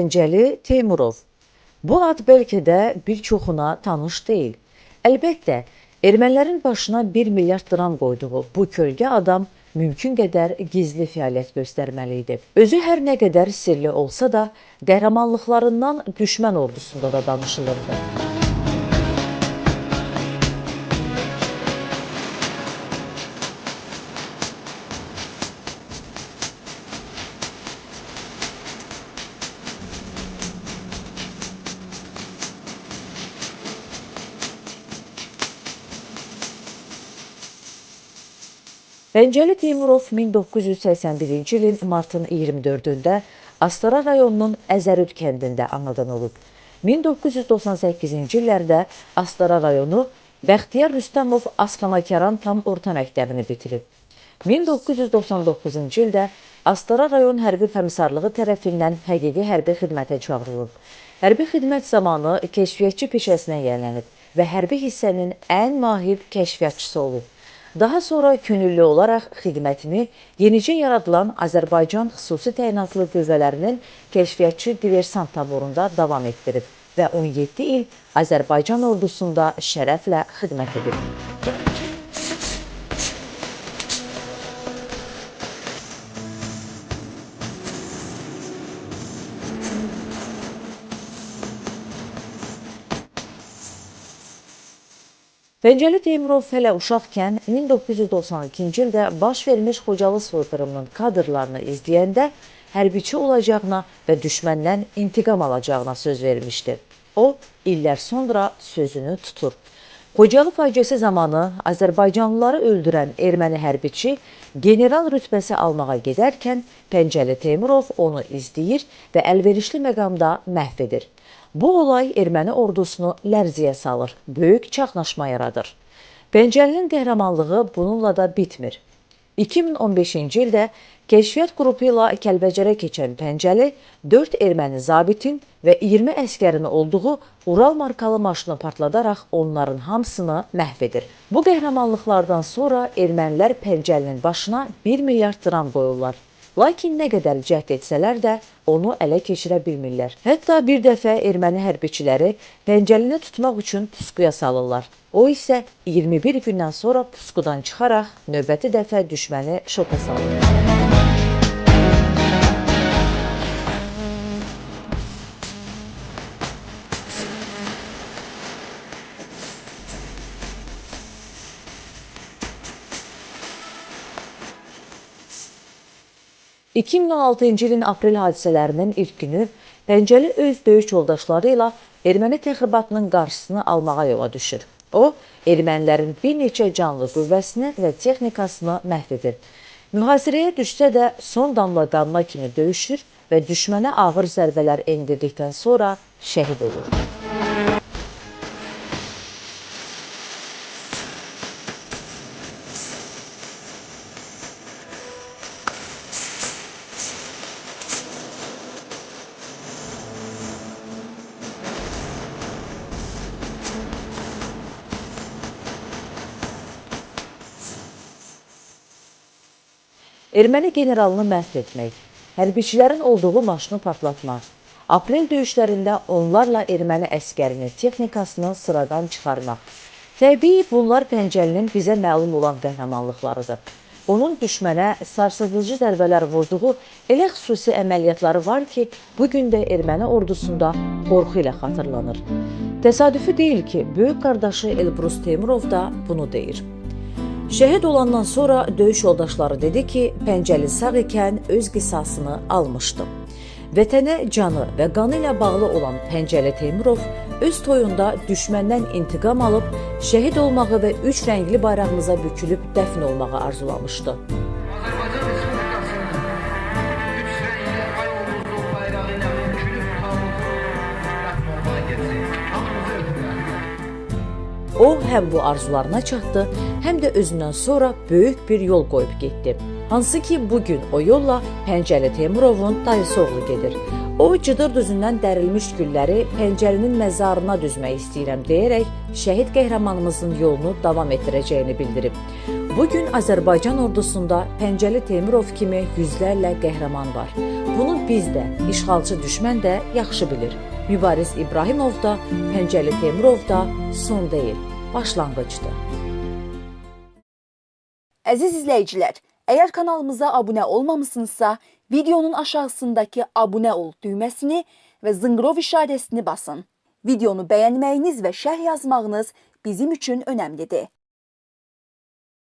Pəncəli Teymurov. Bu ad bəlkə də bir çoxuna tanış deyil. Əlbəttə, ermənilərin başına 1 milyard dram qoyduğu bu kölgə adam mümkün qədər gizli fəaliyyət göstərməli idi. Özü hər nə qədər sirli olsa da, qəhrəmanlıqlarından düşmən ordusunda da danışılırdı. Pəncəli Teymurov 1981-ci ilin martın 24-də Astara rayonunun Əzərüd kəndində anadan olub. 1998-ci illərdə Astara rayonu Bəxtiyar Rüstəmov Asxanakaran tam orta məktəbini bitirib. 1999-cu ildə Astara rayon hərbi komissarlığı tərəfindən həqiqi hərbi xidmətə çağırılıb. Hərbi xidmət zamanı kəşfiyyatçı peşəsinə yiyələnib və hərbi hissənin ən mahir kəşfiyyatçısı olub. Daha sonra könüllü olaraq xidmətini yenicə yaradılan Azərbaycan xüsusi təyinatlı qüvvələrinin kəşfiyyatçı diversant taborunda davam etdirib və 17 il Azərbaycan ordusunda şərəflə xidmət edib. Pəncəli Teymurov hələ uşaqkən 1992-ci ildə baş vermiş Xocalı soyqırımının kadrlarını izləyəndə hərbiçi olacağına və düşməndən intiqam alacağına söz vermişdi. O, illər sonra sözünü tutur. Xocalı faciəsi zamanı Azərbaycanlıları öldürən erməni hərbiçi general rütbəsi almağa gedərkən Pəncəli Teymurov onu izləyir və əlverişli məqamda məhv edir. Bu olay erməni ordusunu lərziyə salır, böyük çaxnaşma yaradır. Pəncəlinin qəhrəmanlığı bununla da bitmir. 2015-ci ildə kəşfiyyat qrupu ilə Kəlbəcərə keçən Pəncəli 4 erməni zabitin və 20 əskərin olduğu Ural markalı maşını partladaraq onların hamısını məhv edir. Bu qəhrəmanlıqlardan sonra ermənilər Pəncəlinin başına 1 milyard dram qoyurlar. Lakin nə qədər cəhd etsələr də onu ələ keçirə bilmirlər. Hətta bir dəfə erməni hərbiçiləri Pəncəlini tutmaq üçün puskuya salırlar. O isə 21 gündən sonra puskudan çıxaraq növbəti dəfə düşməni şoka salır. ...2016-cı ilin aprel hadisələrinin ilk günü Pəncəli öz döyüş yoldaşları ilə erməni təxribatının qarşısını almağa yola düşür. O, ermənilərin bir neçə canlı qüvvəsini və texnikasını məhv edir. Mühasirəyə düşsə də son damla qanına kimi döyüşür və düşmənə ağır zərbələr endirdikdən sonra şəhid olur. Erməni generalını məhv etmək, hərbiçilərin olduğu maşını partlatmaq, aprel döyüşlərində onlarla erməni əskərini, texnikasını sıradan çıxarmaq. Təbii bunlar Pəncəlinin bizə məlum olan qəhrəmanlıqlarıdır. Onun düşmənə sarsıdıcı zərbələr vurduğu elə xüsusi əməliyyatları var ki, bugün də erməni ordusunda qorxu ilə xatırlanır. Təsadüfi deyil ki, böyük qardaşı Elbrus Teymurov da bunu deyir. Şəhid olandan sonra döyüş yoldaşları dedi ki, Pəncəli sağ ikən öz qisasını almışdı. Vətənə canı və qanı ilə bağlı olan Pəncəli Teymurov öz toyunda düşməndən intiqam alıb, şəhid olmağı və 3 rəngli bayrağımıza bükülüb dəfn olmağı arzulamışdı. O, həm bu arzularına çatdı, həm də özündən sonra böyük bir yol qoyub getdi. Hansı ki, bugün o yolla Pəncəli Teymurovun dayısı oğlu gedir. O, Cıdır düzündən dərilmiş gülləri Pəncəlinin məzarına düzmək istəyirəm deyərək şəhid qəhrəmanımızın yolunu davam etdirəcəyini bildirib. Bugün Azərbaycan ordusunda Pəncəli Teymurov kimi yüzlərlə qəhrəman var. Bunu biz də, işğalçı düşmən də yaxşı bilir. Mübariz İbrahimov da, Pəncəli Teymurov da son deyil, başlanğıcdır. Əziz izləyicilər, əgər kanalımıza abunə olmamışsınızsa, videonun aşağısındakı abunə ol düyməsini və zınqrov işarəsini basın. Videonu bəyənməyiniz və şərh yazmağınız bizim üçün önəmlidir.